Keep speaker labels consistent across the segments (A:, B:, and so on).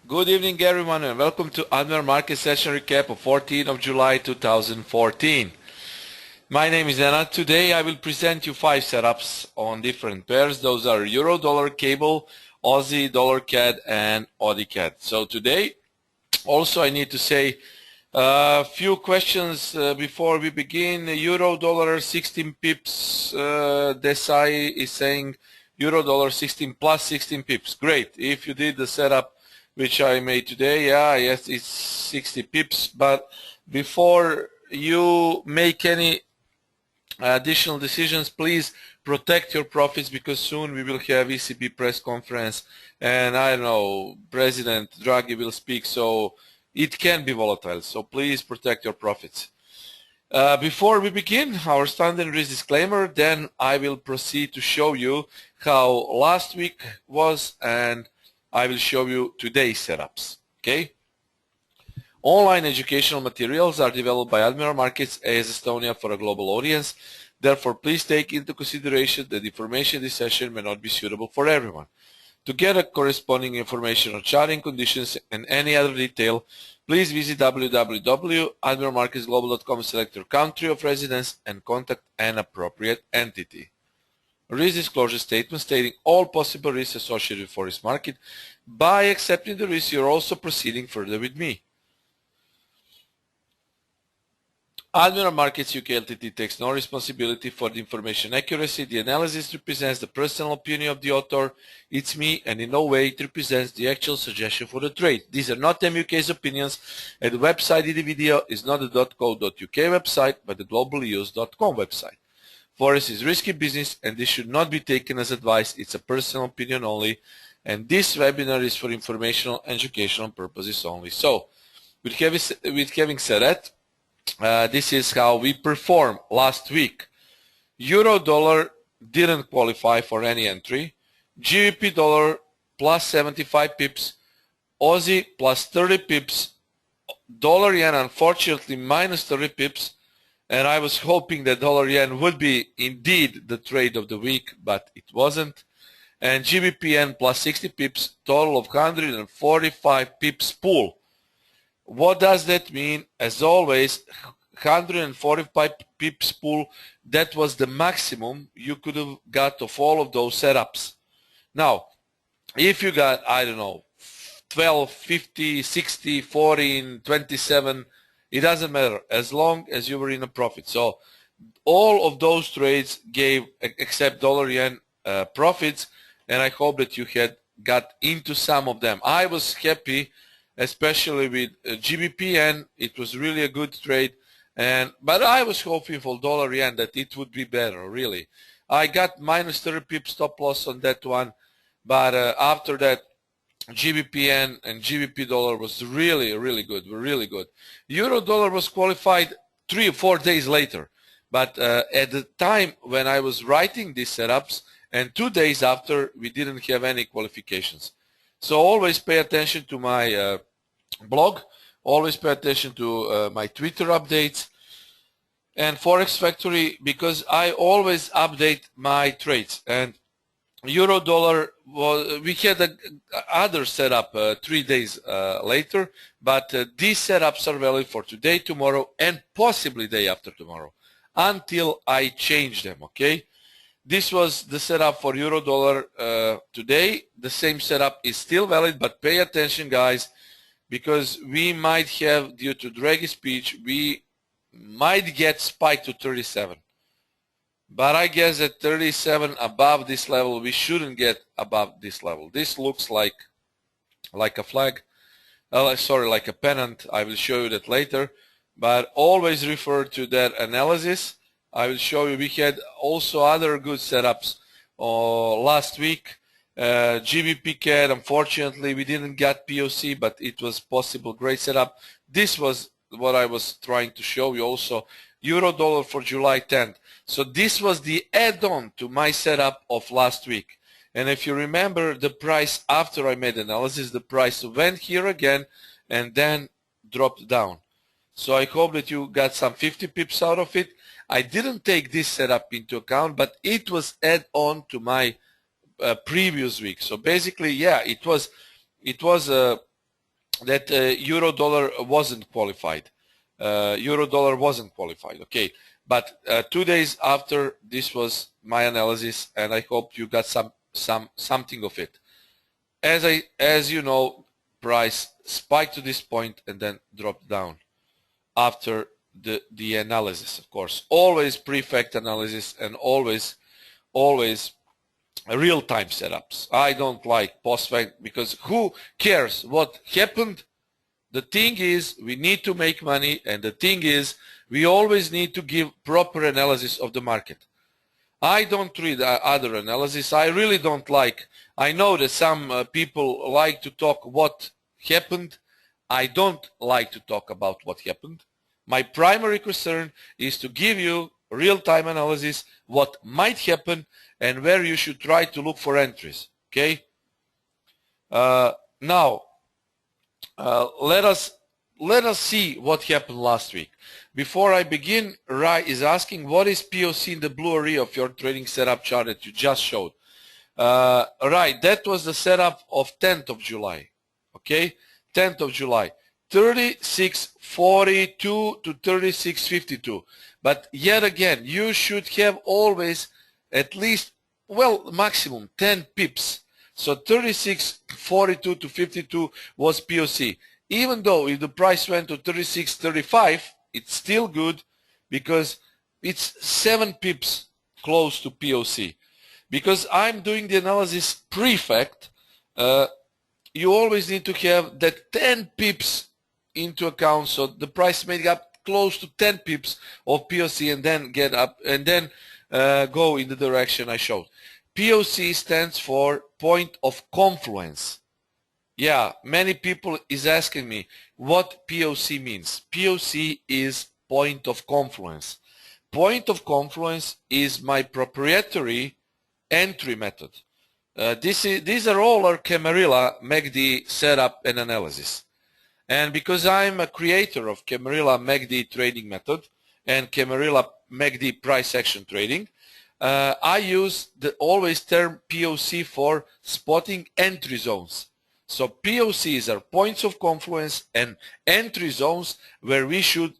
A: Good evening, everyone, and welcome to another market session recap of 14th of July 2014. My name is Nenad. Today I will present you 5 setups on different pairs. Those are Euro Dollar Cable, Aussie Dollar CAD, and AUD CAD. So today, also I need to say a few questions before we begin. Euro Dollar 16 pips. Desai is saying Euro Dollar 16 plus 16 pips. Great. If you did the setup which I made today, yes, it's 60 pips. But before you make any additional decisions, please protect your profits, because soon we will have ECB press conference, and I don't know, President Draghi will speak, so it can be volatile. So please protect your profits. Before we begin, our standard risk disclaimer, then I will proceed to show you how last week was, and I will show you today's setups. Okay? Online educational materials are developed by Admiral Markets AS Estonia for a global audience. Therefore, please take into consideration that information in this session may not be suitable for everyone. To get a corresponding information on charting conditions and any other detail, please visit www.admiralmarketsglobal.com, select your country of residence, and contact an appropriate entity. Risk disclosure statement stating all possible risks associated with Forex market. By accepting the risk, you're also proceeding further with me. Admiral Markets UK Ltd takes no responsibility for the information accuracy. The analysis represents the personal opinion of the author. It's me, and in no way it represents the actual suggestion for the trade. These are not MUK's opinions, and the website in the video is not the .co.uk website, but the globalnews.com website. Forex is risky business, and this should not be taken as advice. It's a personal opinion only, and this webinar is for informational and educational purposes only. So, with having said that, this is how we performed last week. Euro dollar didn't qualify for any entry. GBP dollar plus 75 pips. Aussie plus 30 pips. Dollar yen unfortunately minus 30 pips. And I was hoping that dollar yen would be indeed the trade of the week, but it wasn't. And GBP yen plus 60 pips, total of 145 pips pool. What does that mean? As always, 145 pips pool, that was the maximum you could have got of all of those setups. Now, if you got, I don't know, 12, 50, 60, 14, 27, it doesn't matter as long as you were in a profit. So all of those trades gave, except dollar yen, profits, and I hope that you had got into some of them. I was happy, especially with GBP yen. It was really a good trade, but I was hoping for dollar yen that it would be better, really. I got minus 30 pips stop loss on that one, but after that, GBP yen and GBP dollar was really good, really good. Euro dollar was qualified 3 or 4 days later, but at the time when I was writing these setups, and 2 days after, we didn't have any qualifications. So always pay attention to my blog, always pay attention to my Twitter updates and Forex Factory, because I always update my trades. And Euro dollar, we had a other setup 3 days later, but these setups are valid for today, tomorrow, and possibly day after tomorrow until I change them. Okay, this was the setup for Euro dollar today. The same setup is still valid, but pay attention, guys, because we might have, due to Draghi's speech, we might get spiked to 37. But I guess at 37 above this level, we shouldn't get above this level. This looks like a flag, sorry, like a pennant. I will show you that later. But always refer to that analysis. I will show you. We had also other good setups last week. GBP CAD, unfortunately, we didn't get POC, but it was possible great setup. This was what I was trying to show you also. Euro dollar for July 10th. So this was the add-on to my setup of last week. And if you remember the price after I made analysis, the price went here again and then dropped down. So I hope that you got some 50 pips out of it. I didn't take this setup into account, but it was add-on to my previous week. So basically, yeah, it was that euro dollar wasn't qualified. Euro dollar wasn't qualified. Okay, but 2 days after, this was my analysis, and I hope you got something of it. As you know, price spiked to this point and then dropped down after the analysis. Of course, always pre-fact analysis and always real-time setups. I don't like post-fact, because who cares what happened? The thing is, we need to make money, and the thing is, we always need to give proper analysis of the market. I don't read other analysis. I really don't like. I know that some people like to talk what happened. I don't like to talk about what happened. My primary concern is to give you real-time analysis, what might happen, and where you should try to look for entries. Okay. Now, let us see what happened last week. Before I begin, Rai is asking, what is POC in the blue area of your trading setup chart that you just showed? Right, that was the setup of 10th of July. Okay, 10th of July, 36.42 to 36.52. But yet again, you should have always at least, well, maximum 10 pips. So 36.42 to 52 was POC. Even though if the price went to 36.35, it's still good, because it's 7 pips close to POC. Because I'm doing the analysis pre-fact, you always need to have that 10 pips into account, so the price may get close to 10 pips of POC and then get up and then go in the direction I showed. POC stands for point of confluence. Yeah, many people is asking me what POC means. POC is point of confluence. Point of confluence is my proprietary entry method. These are all our Camarilla MACD setup and analysis. And because I'm a creator of Camarilla MACD trading method and Camarilla MACD price action trading, I use the always term POC for spotting entry zones. So POCs are points of confluence and entry zones where we should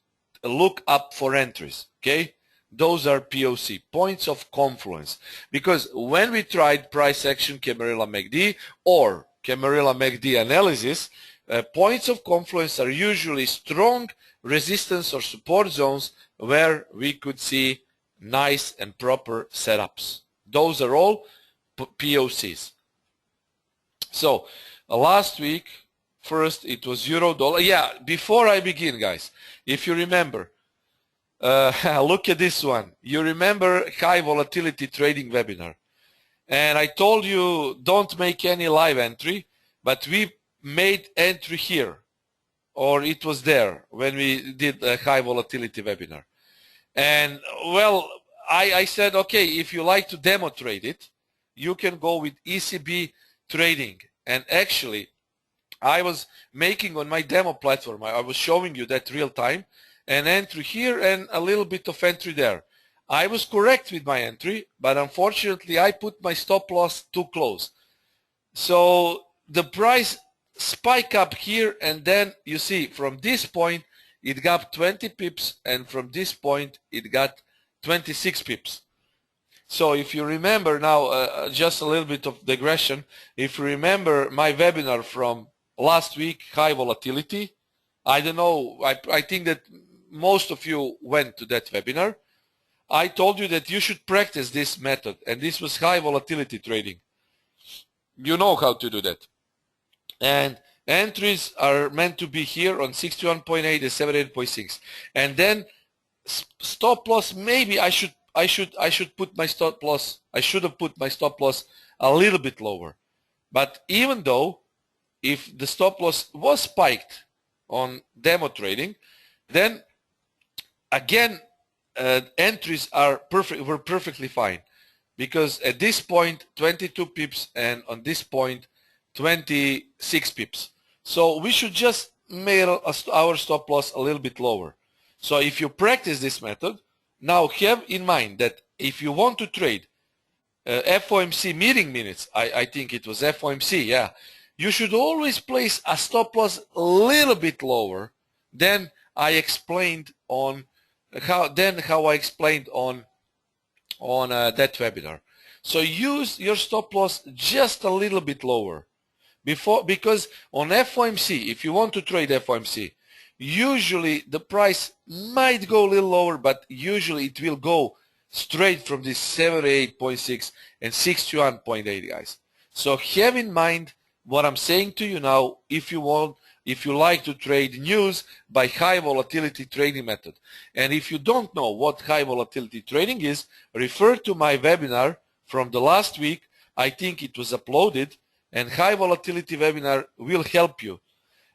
A: look up for entries. Okay, those are POC, points of confluence. Because when we tried price action Camarilla MACD or Camarilla MACD analysis, points of confluence are usually strong resistance or support zones where we could see nice and proper setups. Those are all POCs. So last week, first it was euro dollar. Yeah, before I begin, guys, if you remember, look at this one. You remember high volatility trading webinar, and I told you don't make any live entry, but we made entry here, or it was there when we did a high volatility webinar. And well, I said, okay, if you like to demo trade it, you can go with ECB trading. And actually, I was making on my demo platform, I was showing you that real time, an entry here and a little bit of entry there. I was correct with my entry, but unfortunately I put my stop loss too close. So the price spike up here, and then you see from this point it got 20 pips, and from this point it got 26 pips. So if you remember now, just a little bit of digression, if you remember my webinar from last week, high volatility, I don't know, I think that most of you went to that webinar. I told you that you should practice this method, and this was high volatility trading. You know how to do that. And entries are meant to be here on 61.8 and 78.6. And then stop loss, maybe I should put my stop loss, I should have put my stop loss a little bit lower. But even though if the stop loss was spiked on demo trading, then again entries were perfectly fine, because at this point 22 pips and on this point 26 pips. So we should just make our stop loss a little bit lower. So if you practice this method, now have in mind that if you want to trade FOMC meeting minutes, I think it was FOMC, yeah. you should always place a stop loss a little bit lower than I explained on how I explained on that webinar. So use your stop loss just a little bit lower because on FOMC, if you want to trade FOMC, usually the price might go a little lower, but usually it will go straight from this 78.6 and 61.8, guys. So have in mind what I'm saying to you now if you like to trade news by high volatility trading method. And if you don't know what high volatility trading is, refer to my webinar from the last week. I think it was uploaded, and high volatility webinar will help you.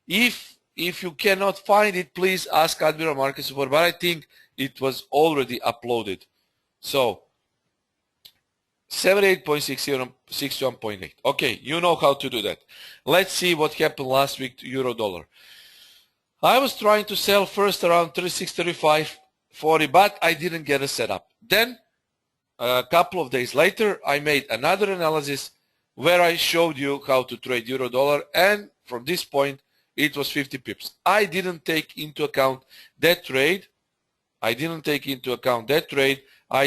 A: If you cannot find it, please ask Admiral Market Support, but I think it was already uploaded. So 78.6, 61.8. Okay, you know how to do that. Let's see what happened last week to euro dollar. I was trying to sell first around 36, 35, 40, but I didn't get a setup. Then a couple of days later, I made another analysis where I showed you how to trade euro dollar, and from this point it was 50 pips. I didn't take into account that trade. I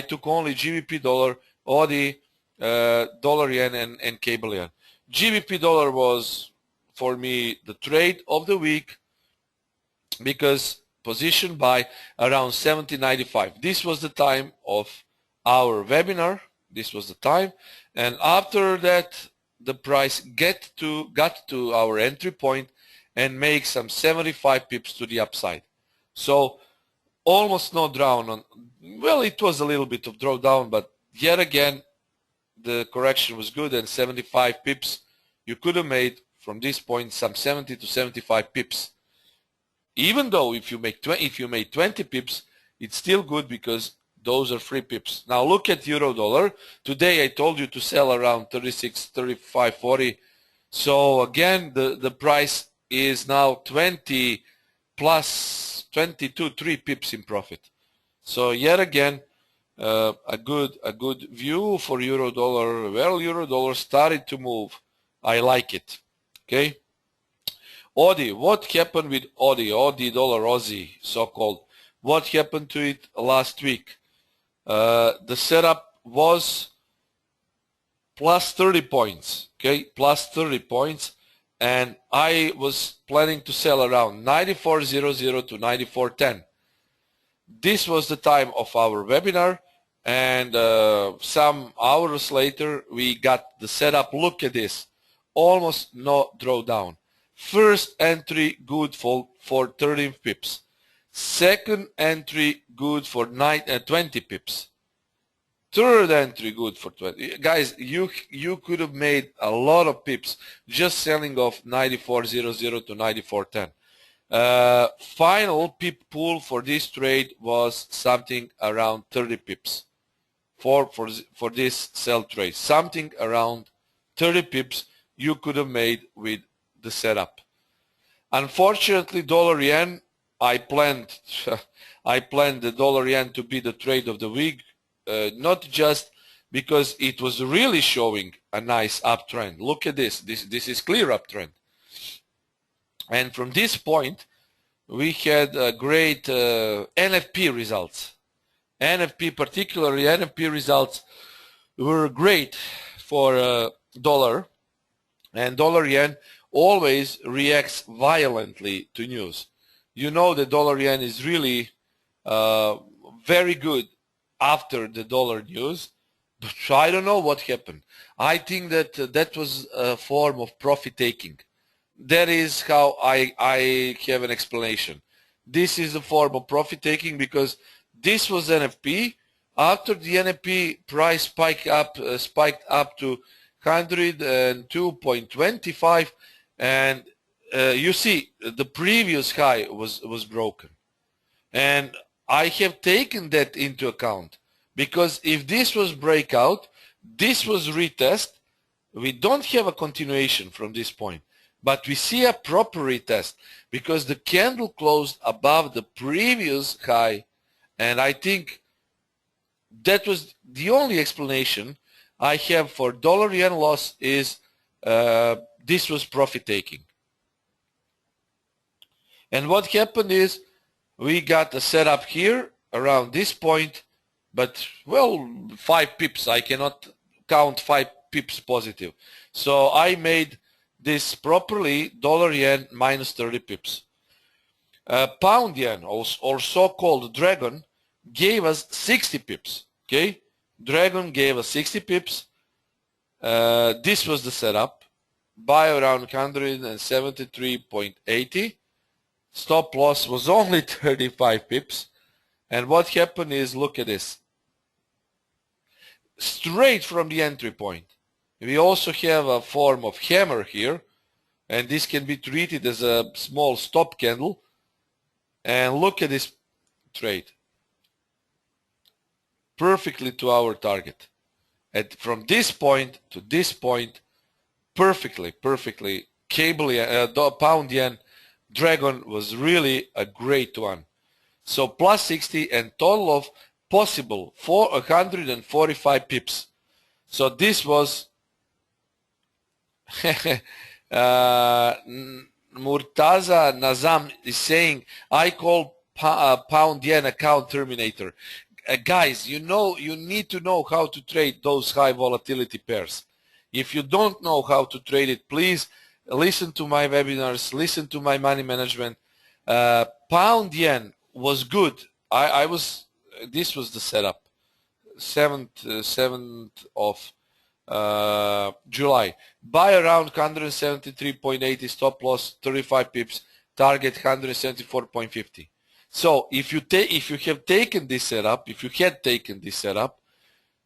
A: took only GBP dollar, AUD, dollar yen, and cable yen. GBP dollar was for me the trade of the week because position buy around 70.95. This was the time of our webinar. This was the time, and after that the price got to our entry point and make some 75 pips to the upside. So almost no drawdown. Well, it was a little bit of drawdown, but yet again the correction was good, and 75 pips you could have made from this point, some 70 to 75 pips. Even though if you made 20 pips, it's still good because those are free pips. Now look at euro dollar. Today I told you to sell around 36, 35, 40. So again the price is now 20 plus 22, 3 pips in profit. So yet again a good view for euro dollar. Well, euro dollar started to move. I like it. Okay. AUD, what happened with AUD? AUD dollar Aussie, so-called. What happened to it last week? The setup was plus 30 points. Okay, plus 30 points, and I was planning to sell around 94.00 to 94.10. This was the time of our webinar, and some hours later we got the setup. Look at this, almost no drawdown. First entry good for 13 pips. Second entry good for 20 pips. Third entry good for 20. Guys, you could have made a lot of pips just selling off 94.00 to 94.10. Final pip pool for this trade was something around 30 pips for this sell trade. Something around 30 pips you could have made with the setup. Unfortunately, dollar yen, I planned the dollar yen to be the trade of the week, not just because it was really showing a nice uptrend. Look at this. This is clear uptrend. And from this point, we had great NFP results. Particularly NFP results were great for dollar, and dollar yen always reacts violently to news. You know the dollar yen is really very good after the dollar news, but I don't know what happened. I think that that was a form of profit taking. That is how I have an explanation. This is a form of profit taking because this was NFP. After the NFP price spiked up to 102.25, and you see the previous high was broken, and I have taken that into account because if this was breakout, this was retest, we don't have a continuation from this point, but we see a proper retest because the candle closed above the previous high, and I think that was the only explanation I have for dollar yen loss is this was profit taking. And what happened is we got a setup here around this point, but well, 5 pips. I cannot count 5 pips positive. So I made this properly, dollar yen minus 30 pips. Pound yen, or so-called dragon, gave us 60 pips. Okay, dragon gave us 60 pips. This was the setup. Buy around 173.80. Stop loss was only 35 pips. And what happened is, look at this. Straight from the entry point. We also have a form of hammer here, and this can be treated as a small stop candle. And look at this trade. Perfectly to our target. And from this point to this point, perfectly. Pound yen dragon was really a great one. So plus 60 and total of possible 445 pips. So this was Murtaza Nazam is saying, I call pound yen account terminator. Guys, you need to know how to trade those high volatility pairs. If you don't know how to trade it, please listen to my webinars, listen to my money management. Pound yen was good. This was the setup, 7th of July. Buy around 173.80, stop loss 35 pips, target 174.50. So if you have taken this setup,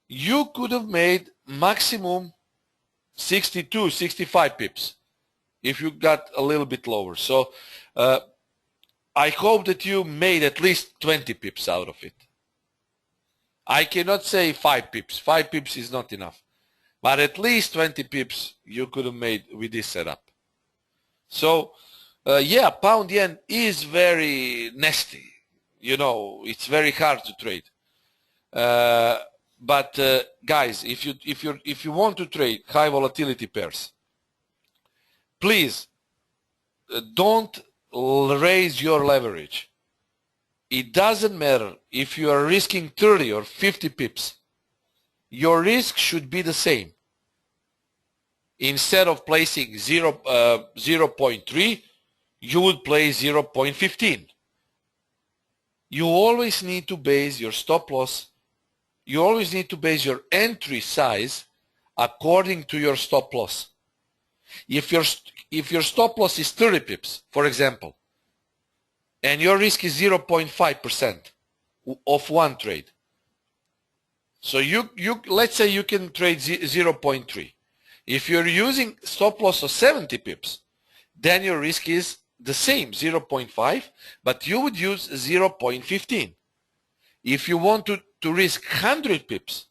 A: you could have made maximum 62, 65 pips if you got a little bit lower. So I hope that you made at least 20 pips out of it. I cannot say 5 pips. 5 pips is not enough. But at least 20 pips you could have made with this setup. So, yeah, pound yen is very nasty. You know, it's very hard to trade. But guys, if you want to trade high volatility pairs, please don't raise your leverage. It doesn't matter if you are risking 30 or 50 pips. Your risk should be the same. Instead of placing 0.3, you would place 0.15. You always need to base your stop loss. You always need to base your entry size according to your stop loss. If your stop loss is 30 pips, for example, and your risk is 0.5% of one trade, so let's say you can trade 0.3. If you're using stop loss of 70 pips, then your risk is the same, 0.5, but you would use 0.15. If you want to risk 100 pips,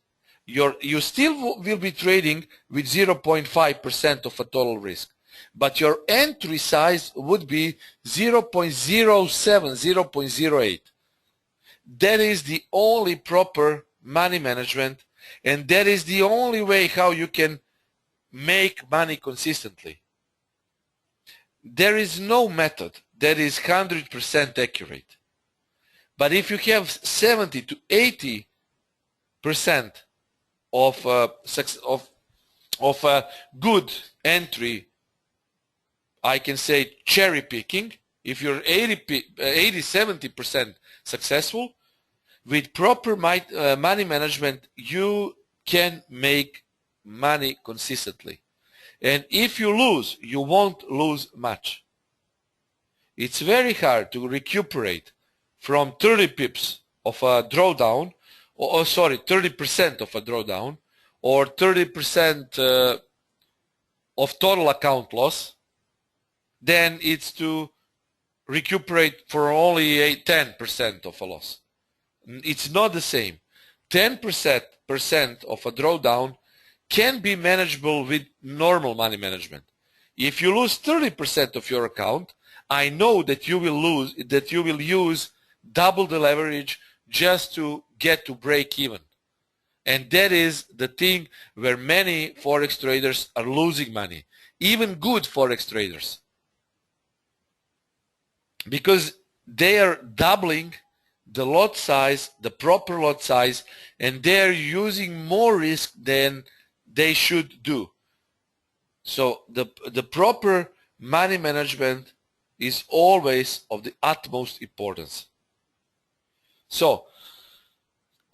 A: you still will be trading with 0.5% of a total risk, but your entry size would be 0.07, 0.08. That is the only proper money management, and that is the only way how you can make money consistently. There is no method that is 100% accurate. But if you have 70 to 80% of a good entry, I can say cherry picking, if you're 70% successful, with proper money management, you can make money consistently. And if you lose, you won't lose much. It's very hard to recuperate from 30 pips of a drawdown, 30% of a drawdown, or 30% of total account loss, then it's to recuperate for only 10% of a loss. It's not the same. 10% of a drawdown can be manageable with normal money management. If you lose 30% of your account, I know that you will use double the leverage just to get to break even. And that is the thing where many Forex traders are losing money. even good Forex traders, because they are doubling the lot size, the proper lot size, and they're using more risk than they should do. So the proper money management is always of the utmost importance. So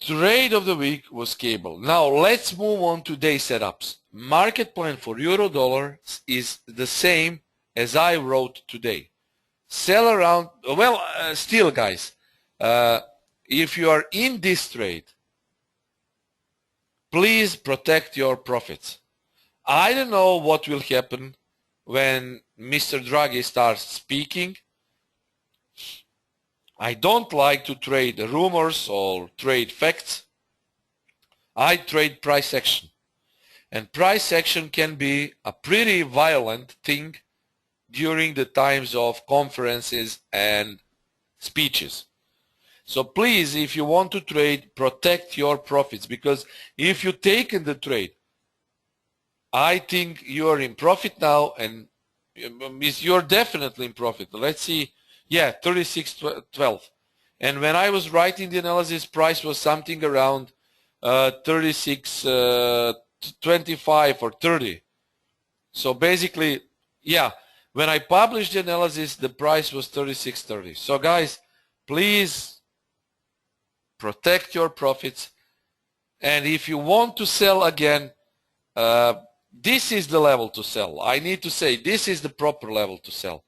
A: trade of the week was cable. Now let's move on to day setups. Market plan for euro dollar is the same as I wrote today. Sell around, well, still guys, if you are in this trade, please protect your profits. I don't know what will happen when Mr. Draghi starts speaking. I don't like to trade rumors or trade facts. I trade price action. And price action can be a pretty violent thing during the times of conferences and speeches. So please, if you want to trade, protect your profits, because if you take in the trade, I think you're in profit now, and you're definitely in profit. Let's see, yeah, 36.12. And when I was writing the analysis, price was something around 36.25 or 30. So basically, yeah, when I published the analysis, the price was 36.30. So guys, please protect your profits. And if you want to sell again, this is the level to sell. I need to say, this is the proper level to sell.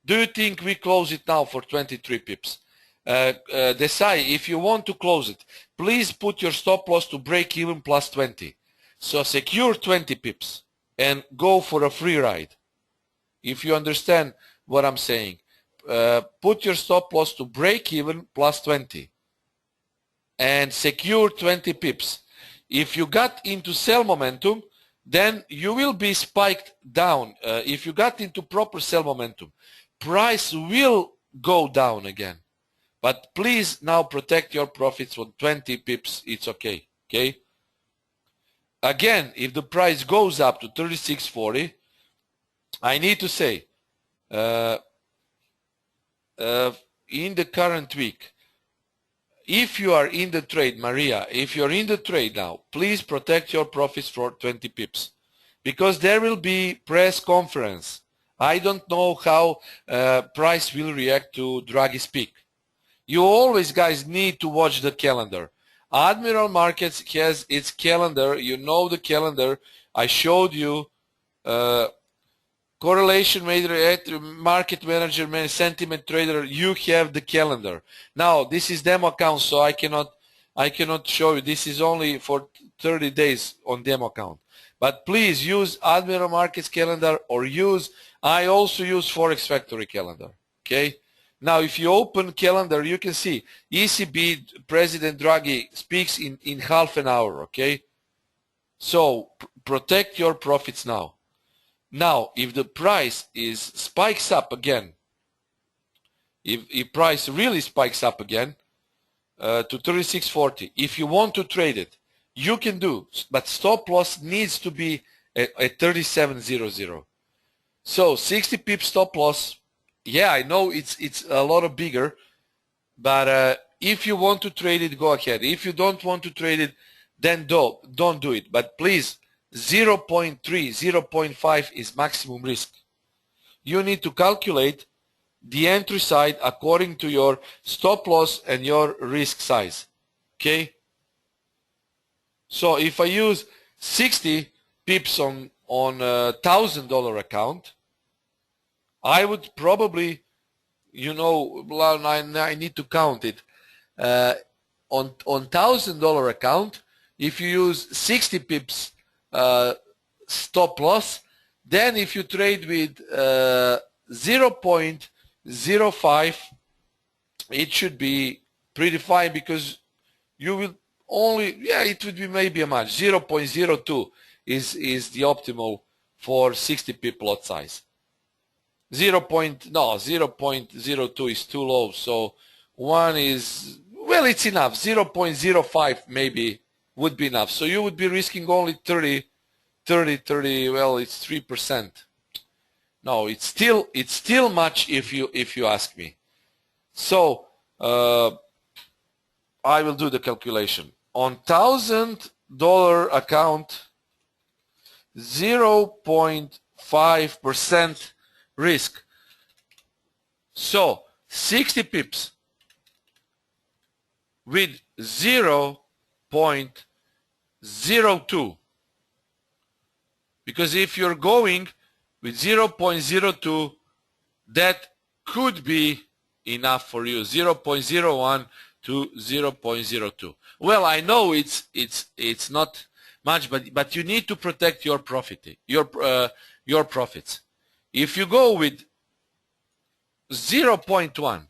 A: Do you think we close it now for 23 pips? Desai, if you want to close it, please put your stop loss to break even plus 20. So secure 20 pips and go for a free ride. If you understand what I'm saying, put your stop loss to break even plus 20 and secure 20 pips. If you got into sell momentum, then you will be spiked down. If you got into proper sell momentum, price will go down again. But please now protect your profits on 20 pips. It's okay. Okay. Again, if the price goes up to 36.40, I need to say, in the current week, if you are in the trade, Maria, if you're in the trade now, please protect your profits for 20 pips, because there will be press conference. I don't know how price will react to Draghi speak. You always, guys, need to watch the calendar. Admiral Markets has its calendar. You know the calendar. I showed you correlation market manager, sentiment trader. You have the calendar. Now this is demo account, so I cannot show you. This is only for 30 days on demo account. But please use Admiral Markets calendar, or I also use Forex Factory calendar. Okay. Now, if you open calendar, you can see ECB President Draghi speaks in half an hour. Okay. So protect your profits now. Now, if the price spikes up again, if price really spikes up again to 36.40, if you want to trade it, you can do, but stop loss needs to be at 37.00. So 60 pips stop loss. Yeah, I know it's a lot of bigger, but if you want to trade it, go ahead. If you don't want to trade it, then don't do it. But please, 0.3, 0.5 is maximum risk. You need to calculate the entry side according to your stop loss and your risk size. Okay? So if I use 60 pips on $1,000 account, I would probably, I need to count it. On $1,000 account, if you use 60 pips stop loss, then if you trade with 0.05, it should be pretty fine, because you will only, it would be maybe a match. 0.02 is the optimal for 60 pip lot size. 0.02 is too low, so one is, well, it's enough. 0.05 maybe would be enough. So you would be risking only 30 30, well, it's 3%. No, it's still much if you ask me. So I will do the calculation. On $1,000 account, 0.5% risk. So 60 pips with 0.02. Because if you're going with 0.02, that could be enough for you. 0.01 to 0.02. Well, I know it's not much, but you need to protect your profit, your profits. If you go with 0.1,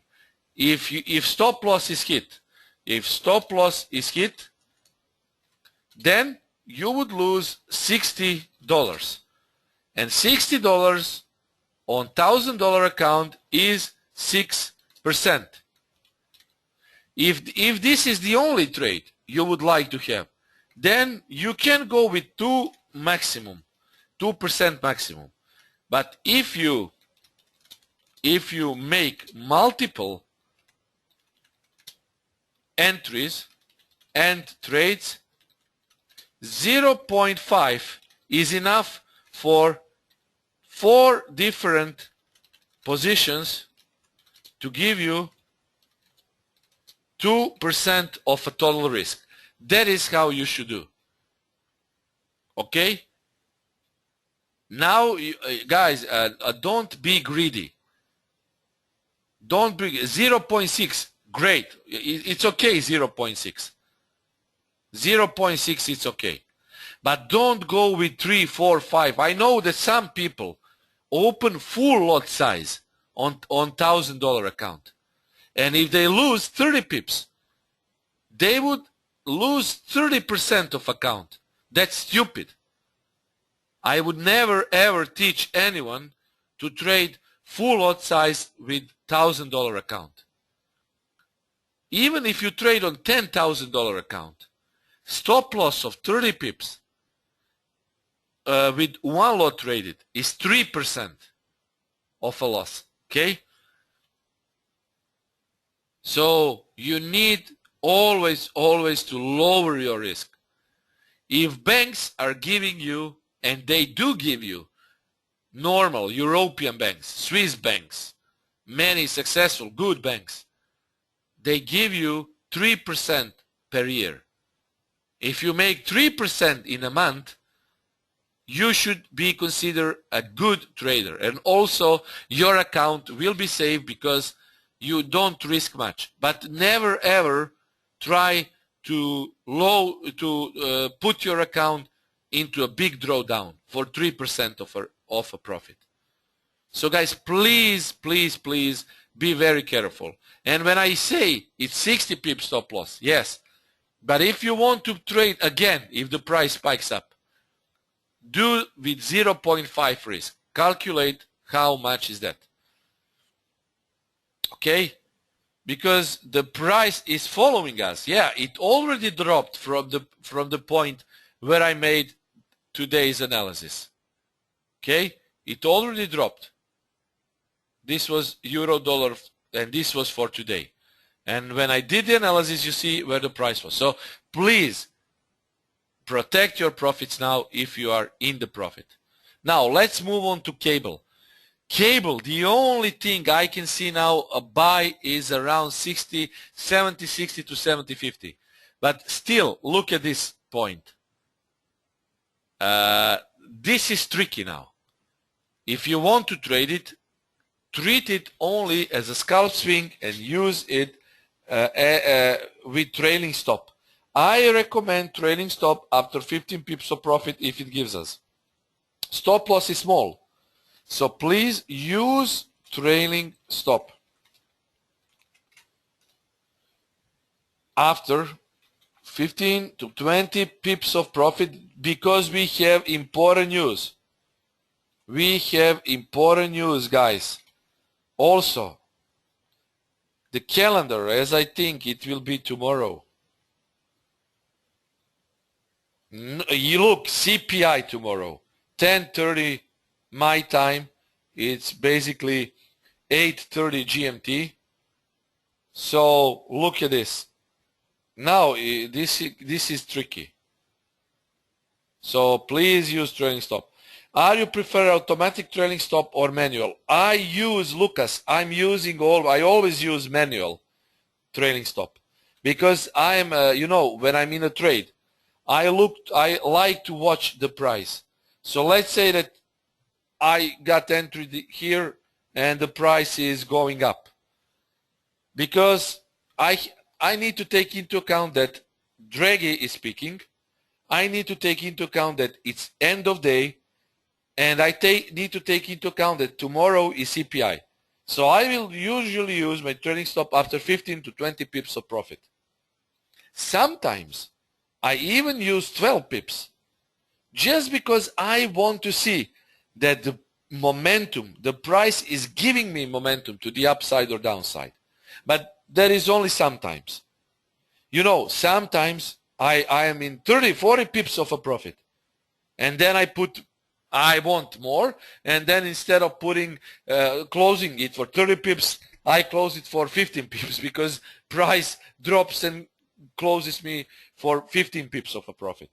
A: if stop loss is hit, then you would lose $60, and $60 on $1,000 account is 6%. If this is the only trade you would like to have, then you can go with 2% maximum. But if you make multiple entries and trades, 0.5 is enough for 4 different positions to give you 2% of a total risk. That is how you should do. Okay? Now, guys, don't be greedy. Don't be 0.6. Great. It's okay, 0.6. 0.6, it's okay. But don't go with 3, 4, 5. I know that some people open full lot size on $1,000 account. And if they lose 30 pips, they would lose 30% of account. That's stupid. I would never ever teach anyone to trade full lot size with $1,000 account. Even if you trade on $10,000 account, stop loss of 30 pips with one lot traded is 3% of a loss. Okay? So you need always to lower your risk. If banks are giving you, and they do give you, normal European banks, Swiss banks, many successful good banks, they give you 3% per year. If you make 3% in a month, you should be considered a good trader, and also your account will be safe because you don't risk much. But never ever try to put your account into a big drawdown for 3% of a profit. So guys, please be very careful. And when I say it's 60 pips stop loss, yes, but if you want to trade again, if the price spikes up, do with 0.5 risk. Calculate how much is that. Okay? Because the price is following us. Yeah, it already dropped from the point where I made today's analysis. Okay? It already dropped. This was euro dollar, and this was for today. And when I did the analysis, you see where the price was. So please protect your profits now if you are in the profit. Now let's move on to cable. Cable, the only thing I can see now a buy is around 60 to 70.50. But still, look at this point. This is tricky now. If you want to trade it, treat it only as a scalp swing and use it with trailing stop. I recommend trailing stop after 15 pips of profit if it gives us. Stop loss is small, so please use trailing stop. After 15 to 20 pips of profit, because we have important news. We have important news, guys. Also, the calendar, as I think it will be tomorrow. You look, CPI tomorrow, 10:30 my time. It's basically 8:30 GMT. So look at this. Now this is tricky. So please use trailing stop. Are you prefer automatic trailing stop or manual? I use, Lucas, I always use manual trailing stop because I'm you know, when I'm in a trade, I like to watch the price. So let's say that I got entry here and the price is going up, because I need to take into account that Draghi is speaking. I need to take into account that it's end of day, and I need to take into account that tomorrow is CPI. So I will usually use my trailing stop after 15 to 20 pips of profit. Sometimes I even use 12 pips, just because I want to see that the momentum, the price is giving me momentum to the upside or downside. But that is only sometimes. You know, sometimes I am in 30, 40 pips of a profit. And then I want more. And then instead of closing it for 30 pips, I close it for 15 pips because price drops and closes me for 15 pips of a profit.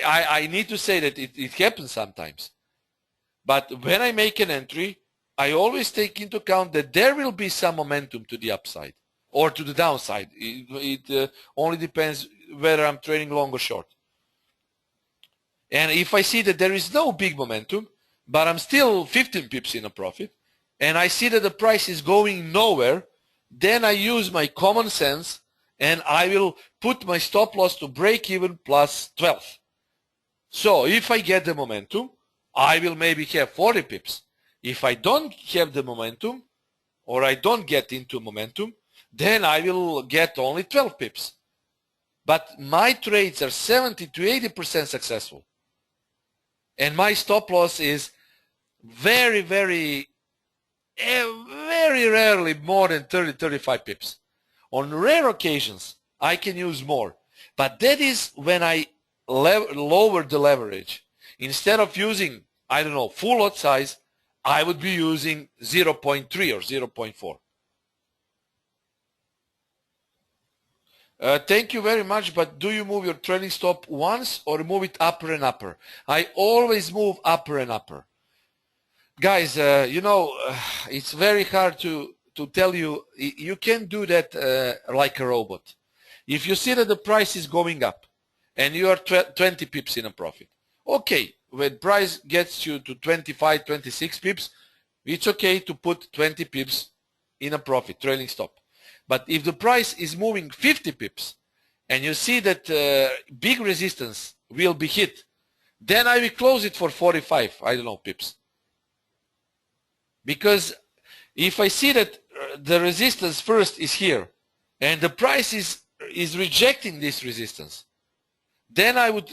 A: I need to say that it happens sometimes. But when I make an entry, I always take into account that there will be some momentum to the upside or to the downside. It only depends whether I'm trading long or short. And if I see that there is no big momentum, but I'm still 15 pips in a profit, and I see that the price is going nowhere, then I use my common sense and I will put my stop loss to break even plus 12. So if I get the momentum, I will maybe have 40 pips. If I don't have the momentum, or I don't get into momentum, then I will get only 12 pips. But my trades are 70 to 80% successful. And my stop loss is very, very rarely more than 30, 35 pips. On rare occasions, I can use more. But that is when I lower the leverage. Instead of using, I don't know, full lot size, I would be using 0.3 or 0.4. Thank you very much, but do you move your trailing stop once or move it upper and upper? I always move upper and upper. Guys, you know, it's very hard to tell you. You can do that like a robot. If you see that the price is going up and you are 20 pips in a profit, okay, when price gets you to 25, 26 pips, it's okay to put 20 pips in a profit, trailing stop. But if the price is moving 50 pips and you see that big resistance will be hit, then I will close it for 45, I don't know, pips. Because if I see that the resistance first is here and the price is rejecting this resistance, then I would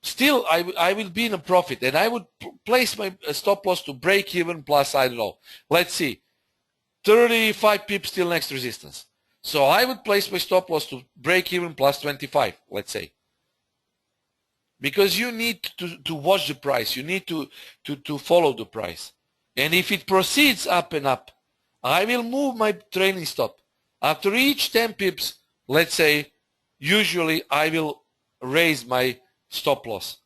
A: still I will be in a profit, and I would place my stop loss to break even plus, I don't know, let's see, 35 pips till next resistance. So I would place my stop loss to break even plus 25, let's say. Because you need to watch the price. You need to follow the price. And if it proceeds up and up, I will move my trailing stop. After each 10 pips, let's say, usually I will raise my stop loss.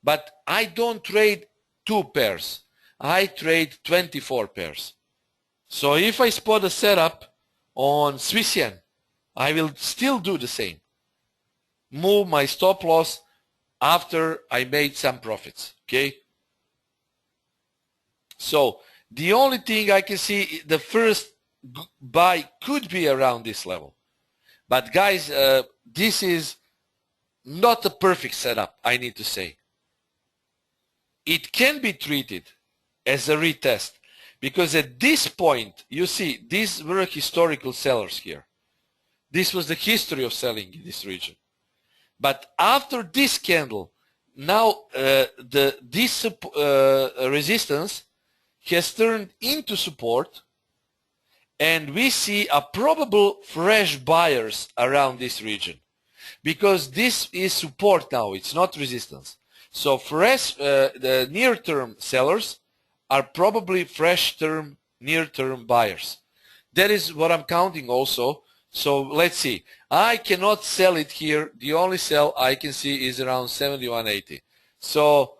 A: But I don't trade 2 pairs. I trade 24 pairs. So if I spot a setup on Swiss yen, I will still do the same. Move my stop loss after I made some profits, okay? So the only thing I can see, the first buy could be around this level. But guys, this is not a perfect setup, I need to say. It can be treated as a retest, because at this point, you see, these were historical sellers here. This was the history of selling in this region. But after this candle, now this resistance has turned into support, and we see a probable fresh buyers around this region. because this is support now, it's not resistance. So fresh, the near-term sellers are probably fresh-term, near-term buyers. That is what I'm counting also. So let's see. I cannot sell it here. The only sell I can see is around 71.80. So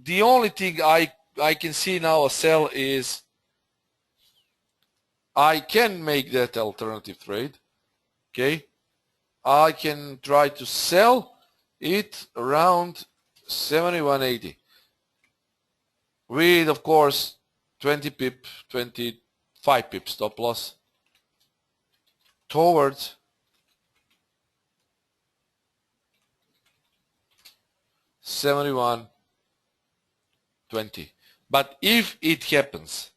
A: the only thing I can see now a sell is I can make that alternative trade. Okay. I can try to sell it around 71.80 with, of course, 20 pip, 25 pip stop loss towards 71.20. But if it happens,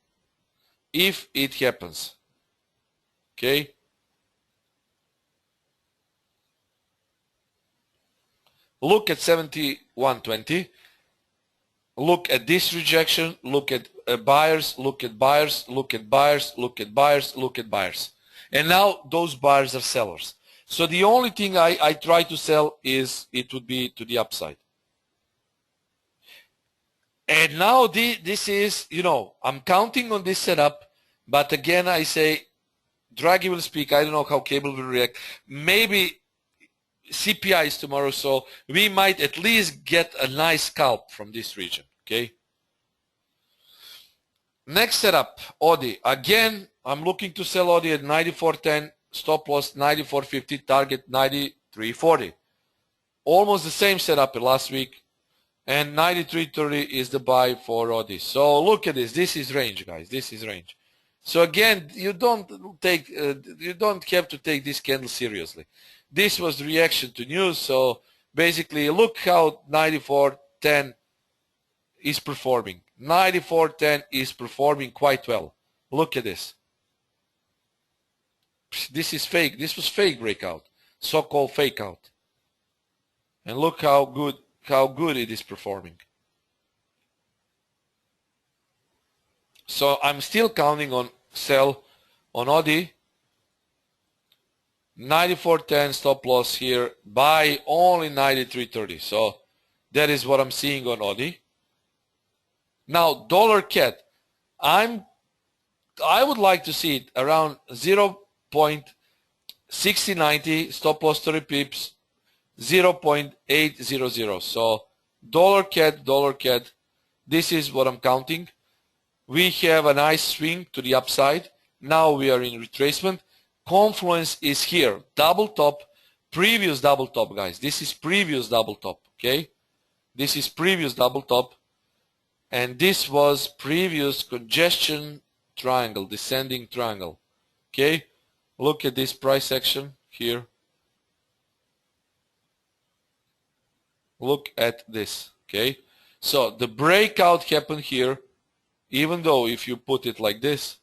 A: okay, look at 71.20, look at this rejection, look at buyers, look at buyers, look at buyers, look at buyers, look at buyers. And now those buyers are sellers. So the only thing I try to sell is it would be to the upside. And now this is, you know, I'm counting on this setup, but again I say, Draghi will speak, I don't know how cable will react. Maybe CPI is tomorrow, so we might at least get a nice scalp from this region, okay? Next setup, AUD. Again, I'm looking to sell AUD at 94.10, stop loss 94.50, target 93.40. Almost the same setup as last week. And 93.30 is the buy for AUD. So look at this. This is range, guys. This is range. So again, you don't have to take this candle seriously. This was the reaction to news. So basically, look how 94.10 is performing. 94.10 is performing quite well. Look at this. This is fake. This was fake breakout, so-called fake out. And look how good it is performing. So I'm still counting on sell on AUD. 94.10 stop loss here, buy only 93.30. So that is what I'm seeing on AUD. Now dollar CAD, I would like to see it around 0.6090, stop loss 30 pips, 0.800. So dollar CAD, this is what I'm counting. We have a nice swing to the upside. Now we are in retracement. Confluence is here, double top, previous double top, guys. This is previous double top, okay? This is previous double top, and this was previous congestion triangle, descending triangle, okay? Look at this price action here. Look at this, okay? So the breakout happened here, even though if you put it like this,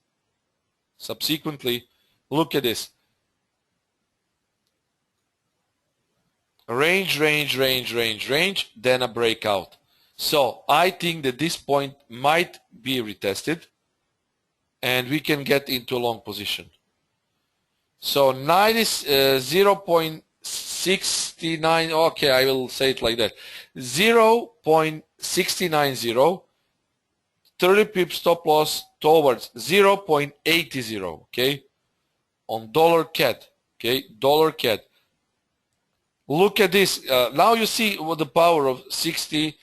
A: subsequently, look at this. Range, then a breakout. So I think that this point might be retested and we can get into a long position. So 0.69, okay, I will say it like that. 0.690, 30 pips stop loss towards 0.80, okay, on dollar CAD, okay, dollar CAD. Look at this. Now you see what the power of 60,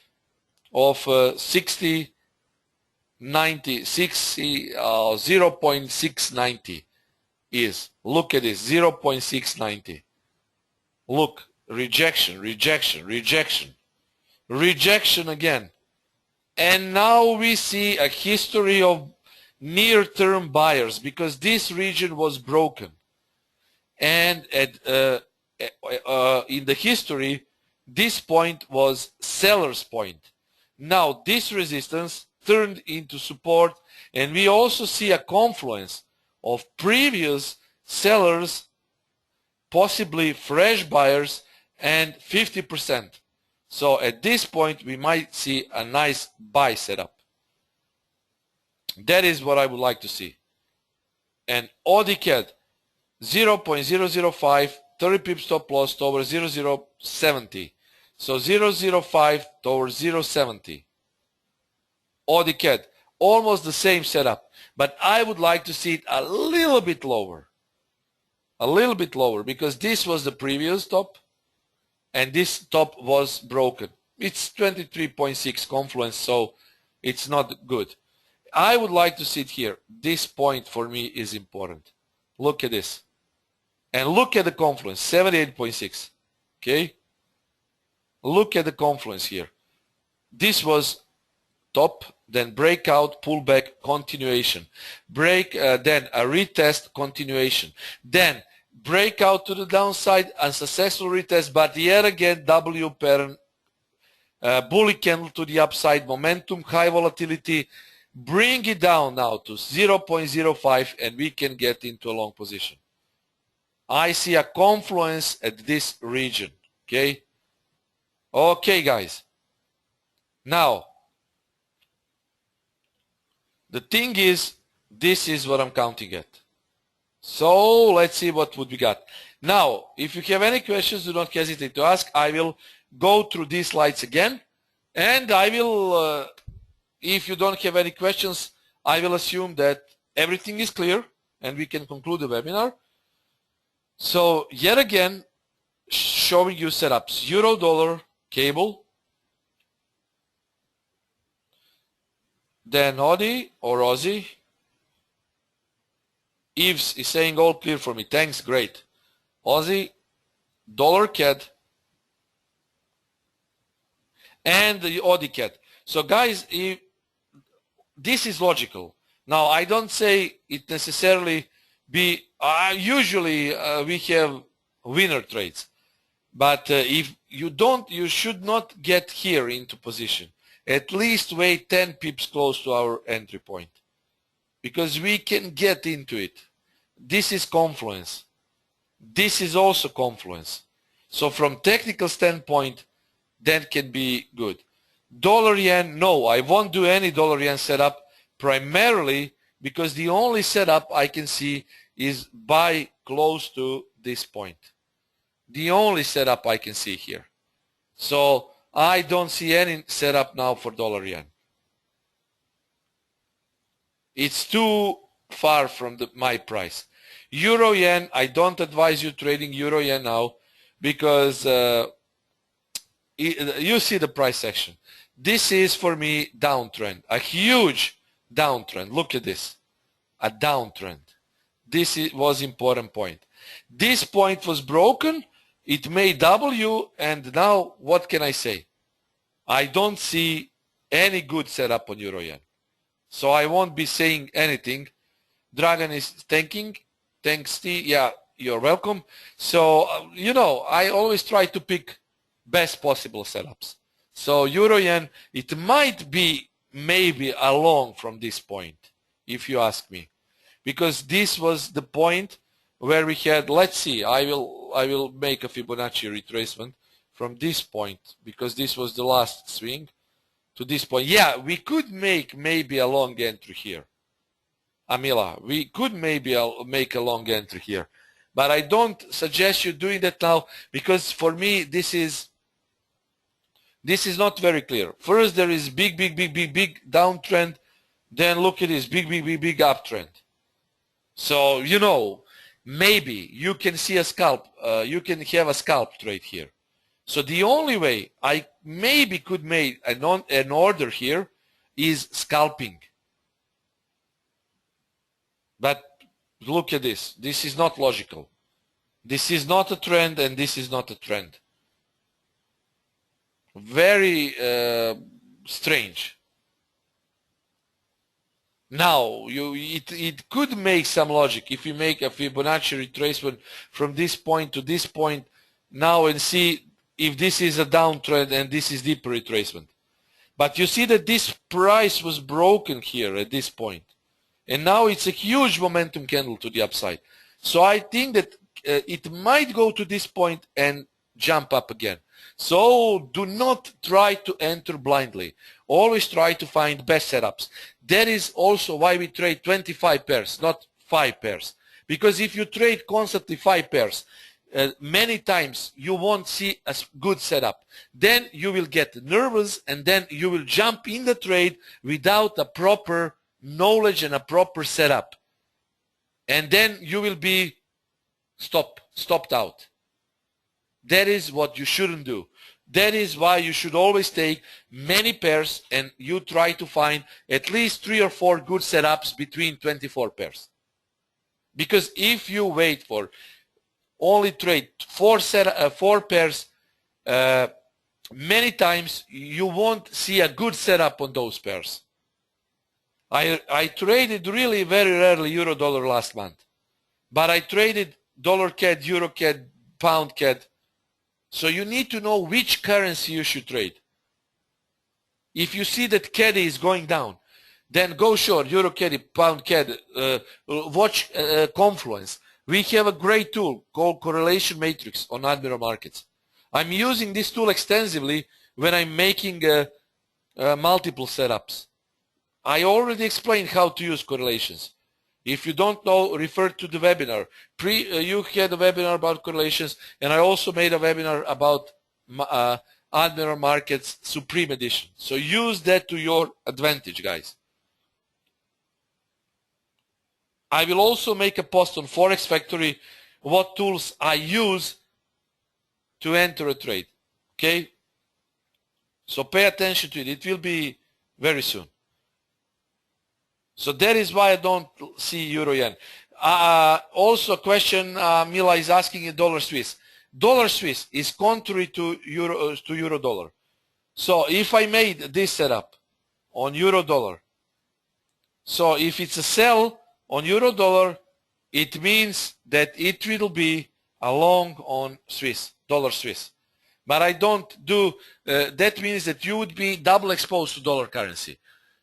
A: 90, 0.690 is. Look at this, 0.690. Look, rejection again. And now we see a history of near-term buyers because this region was broken. And in the history, this point was seller's point. Now this resistance turned into support, and we also see a confluence of previous sellers, possibly fresh buyers, and 50%. So at this point, we might see a nice buy setup. That is what I would like to see. And AUD CAD, 0.005, 30 pips stop loss towards 0.070. So 0.05 towards 0.70. AUD CAD, almost the same setup, but I would like to see it a little bit lower. A little bit lower, because this was the previous top and this top was broken. It's 23.6 confluence, so it's not good. I would like to see it here. This point for me is important. Look at this. And look at the confluence, 78.6. Okay? Look at the confluence here. This was top, then breakout, pullback, continuation. Then a retest, continuation. Then breakout to the downside, unsuccessful retest, but yet again W pattern, bully candle to the upside, momentum, high volatility. Bring it down now to 0.05 and we can get into a long position. I see a confluence at this region. Okay? Okay, guys. Now, the thing is, this is what I'm counting at. So let's see what would we got. Now, if you have any questions, do not hesitate to ask. I will go through these slides again, and I will, if you don't have any questions, I will assume that everything is clear and we can conclude the webinar. So yet again, showing you setups. Euro dollar cable, then AUD or Aussie. Yves is saying all clear for me. Thanks, great. Aussie, dollar CAD, and the AUD CAD. So guys, this is logical. Now I don't say it necessarily be, usually we have winner trades. But if you don't, you should not get here into position. At least wait 10 pips close to our entry point, because we can get into it. This is confluence. This is also confluence. So from technical standpoint, that can be good. Dollar yen, no, I won't do any dollar yen setup, primarily because the only setup I can see is buy close to this point. The only setup I can see here. So I don't see any setup now for dollar yen. It's too far from my price. Euro yen, I don't advise you trading euro yen now, because you see the price action. This is for me downtrend, a huge downtrend. Look at this, a downtrend. This was important point. This point was broken. It made W, and now what can I say? I don't see any good setup on euro yen. So I won't be saying anything. Dragon is thanking. Thanks, T. Yeah, you're welcome. So, you know, I always try to pick best possible setups. So euro yen, it might be maybe a long from this point, if you ask me. Because this was the point where we had, let's see, I will make a Fibonacci retracement from this point, because this was the last swing to this point. Yeah, we could make maybe a long entry here. Amila, we could maybe make a long entry here. But I don't suggest you doing that now, because for me this is not very clear. First there is big downtrend, then look at this big uptrend. So, you know, maybe you can see a scalp, you can have a scalp trade here. So the only way I maybe could make an order here is scalping. But look at this. This is not logical. This is not a trend, and this is not a trend. Very strange. Now, it could make some logic if you make a Fibonacci retracement from this point to this point now and see if this is a downtrend and this is deeper retracement. But you see that this price was broken here at this point. And now it's a huge momentum candle to the upside. So I think that it might go to this point and jump up again. So do not try to enter blindly. Always try to find best setups. That is also why we trade 25 pairs, not 5 pairs. Because if you trade constantly 5 pairs, many times you won't see a good setup. Then you will get nervous and then you will jump in the trade without a proper knowledge and a proper setup. And then you will be stopped out. That is what you shouldn't do. That is why you should always take many pairs and you try to find at least 3 or 4 good setups between 24 pairs. Because if you wait for only trade 4 pairs, many times you won't see a good setup on those pairs. I traded really very rarely euro dollar last month, but I traded dollar CAD, euro CAD, pound CAD. So you need to know which currency you should trade. If you see that CAD is going down, then go short euro CAD, pound CAD, watch Confluence. We have a great tool called Correlation Matrix on Admiral Markets. I'm using this tool extensively when I'm making multiple setups. I already explained how to use correlations. If you don't know, refer to the webinar. You had a webinar about correlations, and I also made a webinar about Admiral Markets Supreme Edition. So use that to your advantage, guys. I will also make a post on Forex Factory what tools I use to enter a trade. Okay? So pay attention to it. It will be very soon. So that is why I don't see euro yen. Also a question Mila is asking in dollar Swiss. Dollar Swiss is contrary to euro dollar. So if I made this setup on euro dollar, so if it's a sell on euro dollar, it means that it will be a long on Swiss, dollar Swiss. But I don't do, that means that you would be double exposed to dollar currency.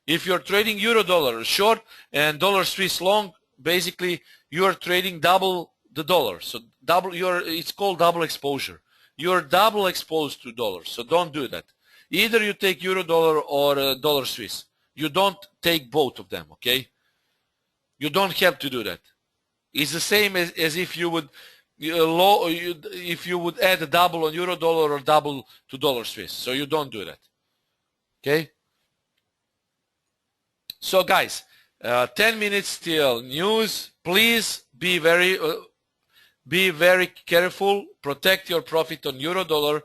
A: If you're trading euro dollar short and dollar Swiss long, basically you are trading double the dollar. So it's called double exposure. You're double exposed to dollars, so don't do that. Either you take euro dollar or dollar Swiss. You don't take both of them, okay? You don't have to do that. It's the same as if you would if you would add a double on euro dollar or double to dollar Swiss. So you don't do that. Okay? So guys, 10 minutes till news. Please be very careful. Protect your profit on euro dollar.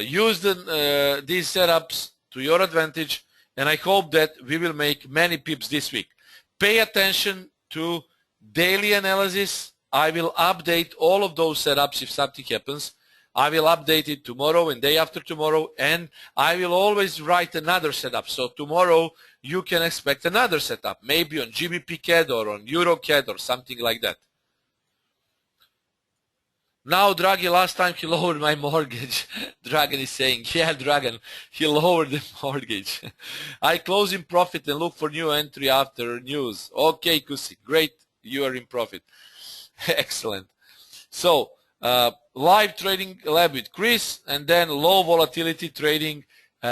A: Use these setups to your advantage, and I hope that we will make many pips this week. Pay attention to daily analysis. I will update all of those setups if something happens. I will update it tomorrow and day after tomorrow, and I will always write another setup. So tomorrow you can expect another setup, maybe on GBP CAD or on Euro CAD or something like that. Now, Draghi, last time he lowered my mortgage. Dragan is saying, yeah, Dragan, he lowered the mortgage. I close in profit and look for new entry after news. Okay, Kusi, great, you are in profit. Excellent. So, live trading lab with Chris, and then low volatility trading.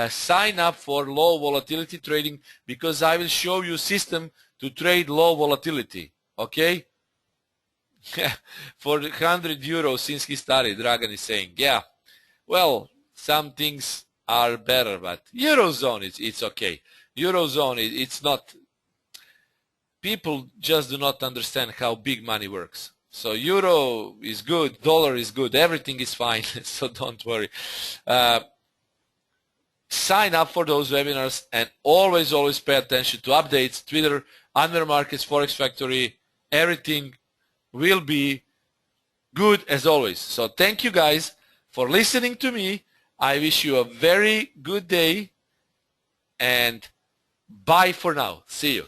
A: Sign up for low volatility trading because I will show you a system to trade low volatility. Okay? For 100 euros since he started, Dragan is saying, yeah, well, some things are better, but Eurozone, it's okay. Eurozone, it's not, people just do not understand how big money works. So euro is good, dollar is good, everything is fine, so don't worry. Sign up for those webinars and always pay attention to updates, Twitter, Admiral Markets, Forex Factory, everything will be good as always. So thank you guys for listening to me. I wish you a very good day and bye for now. See you.